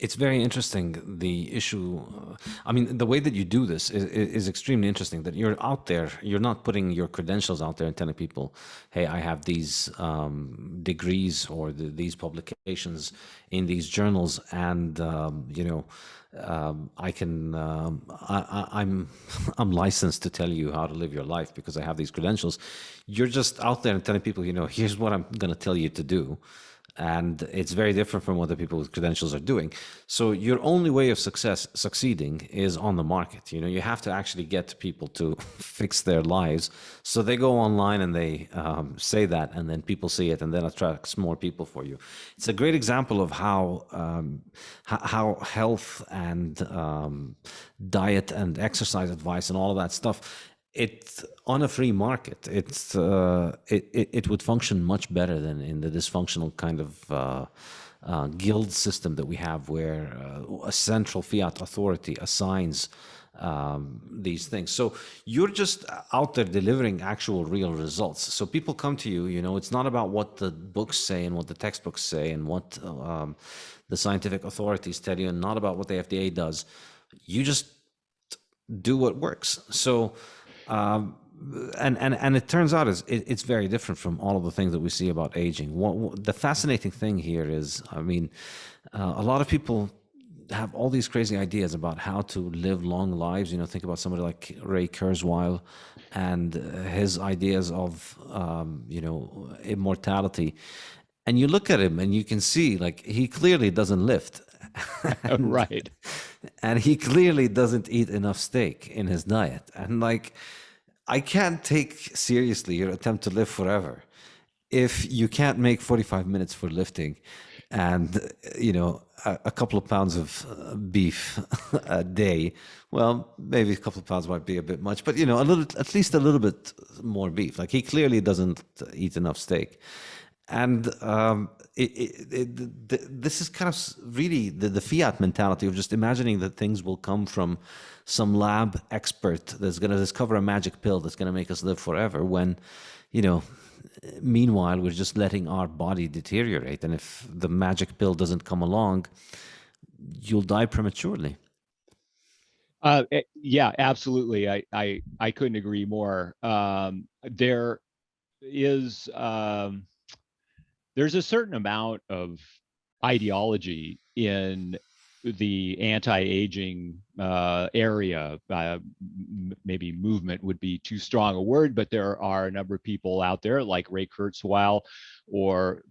It's very interesting. The issue, I mean, the way that you do this is extremely interesting. That you're out there, you're not putting your credentials out there and telling people, "Hey, I have these degrees or these publications in these journals, and I can, I'm, I'm licensed to tell you how to live your life because I have these credentials." You're just out there and telling people, here's what I'm going to tell you to do, and it's very different from what the people with credentials are doing. So your only way of succeeding is on the market. You have to actually get people to fix their lives. So they go online and they say that, and then people see it, and then attracts more people for you. It's a great example of how health and diet and exercise advice and all of that stuff, it on a free market, it would function much better than in the dysfunctional kind of guild system that we have, where a central fiat authority assigns these things. So you're just out there delivering actual real results. So people come to you. It's not about what the books say and what the textbooks say and what the scientific authorities tell you, and not about what the FDA does. You just do what works. So and it turns out it's very different from all of the things that we see about aging. The fascinating thing here is, I mean, a lot of people have all these crazy ideas about how to live long lives. Think about somebody like Ray Kurzweil and his ideas of immortality. And you look at him and you can see, like, he clearly doesn't lift. and, Right. and he clearly doesn't eat enough steak in his diet. And, like, I can't take seriously your attempt to live forever if you can't make 45 minutes for lifting and, a couple of pounds of beef a day. Well, maybe a couple of pounds might be a bit much, but, at least a little bit more beef. Like, he clearly doesn't eat enough steak. And this is kind of really the fiat mentality of just imagining that things will come from some lab expert that's going to discover a magic pill that's going to make us live forever, when, you know, meanwhile, we're just letting our body deteriorate. And if the magic pill doesn't come along, you'll die prematurely. Yeah, absolutely. I couldn't agree more. There is there's a certain amount of ideology in the anti-aging area. Maybe movement would be too strong a word, but there are a number of people out there like Ray Kurzweil or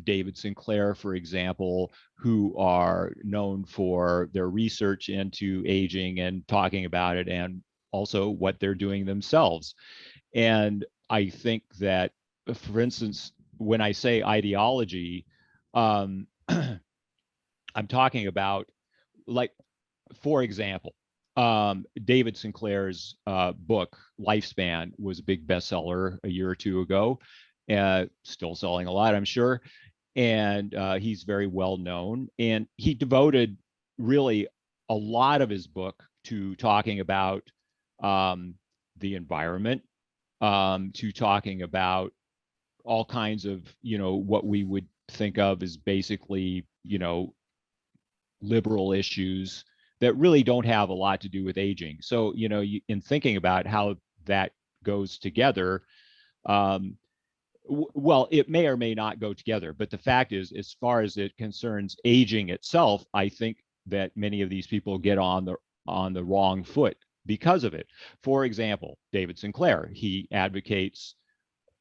David Sinclair, for example, who are known for their research into aging and talking about it, and also what they're doing themselves. And I think that, for instance, when I say ideology, um, I'm talking about, like, for example, David Sinclair's book Lifespan was a big bestseller a year or two ago, still selling a lot, I'm sure. And he's very well known. And he devoted really a lot of his book to talking about the environment, to talking about all kinds of, what we would think of as basically, liberal issues that really don't have a lot to do with aging. So, in thinking about how that goes together, um, well, it may or may not go together. But the fact is, as far as it concerns aging itself, I think that many of these people get on the wrong foot because of it. For example, David Sinclair, he advocates,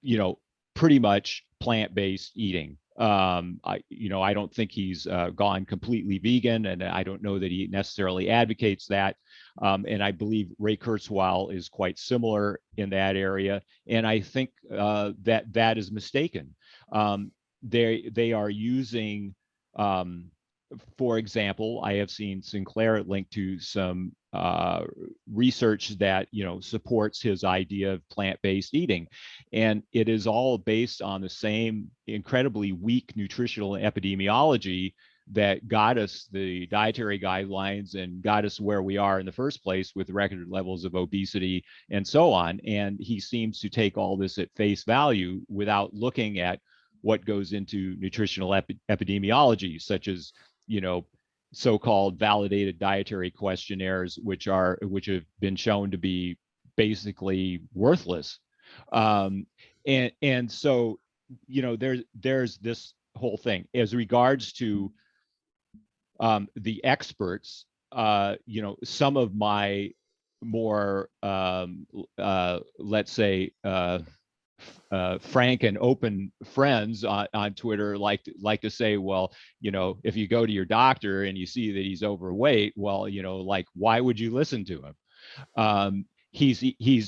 you know, pretty much plant-based eating. I don't think he's gone completely vegan, and I don't know that he necessarily advocates that. And I believe Ray Kurzweil is quite similar in that area. And I think that is mistaken. They are using, for example, I have seen Sinclair linked to some research that supports his idea of plant-based eating, and it is all based on the same incredibly weak nutritional epidemiology that got us the dietary guidelines and got us where we are in the first place with record levels of obesity and so on. And he seems to take all this at face value without looking at what goes into nutritional epidemiology, such as, you know, so-called validated dietary questionnaires, which have been shown to be basically worthless. And so, there's this whole thing as regards to the experts. Some of my more, let's say, frank and open friends on Twitter like to say, well, if you go to your doctor and you see that he's overweight, well, like, why would you listen to him? He's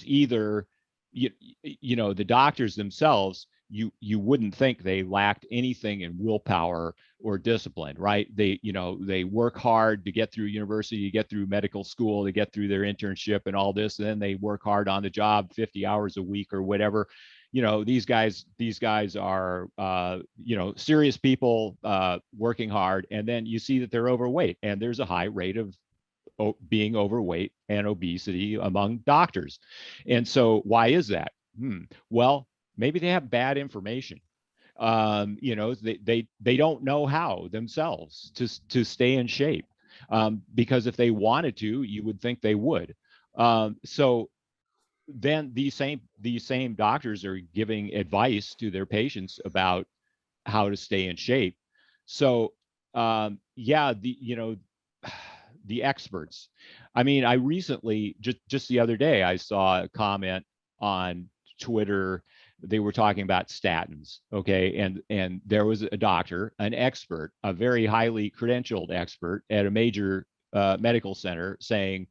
either, the doctors themselves, you wouldn't think they lacked anything in willpower or discipline, right? They work hard to get through university, to get through medical school, to get through their internship and all this, and then they work hard on the job 50 hours a week or whatever. These guys are serious people, working hard, and then you see that they're overweight, and there's a high rate of being overweight and obesity among doctors. And so why is that? Well, maybe they have bad information. They don't know how themselves to stay in shape, because if they wanted to, you would think they would. So then these same doctors are giving advice to their patients about how to stay in shape. So yeah, the experts. I mean, I recently, just the other day, I saw a comment on Twitter. They were talking about statins, okay, and there was a doctor, an expert, a very highly credentialed expert at a major medical center, saying,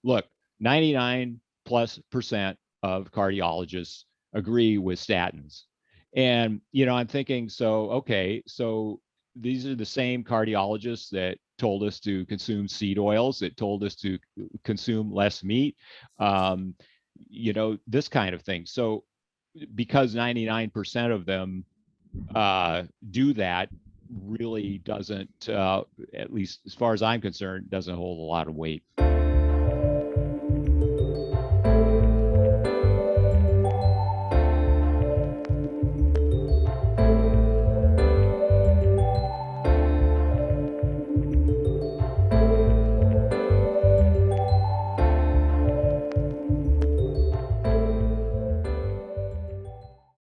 "Look, 99+% of cardiologists agree with statins." And I'm thinking, so okay, so these are the same cardiologists that told us to consume seed oils, that told us to consume less meat, this kind of thing. So because 99% of them do that, really doesn't, at least as far as I'm concerned, doesn't hold a lot of weight.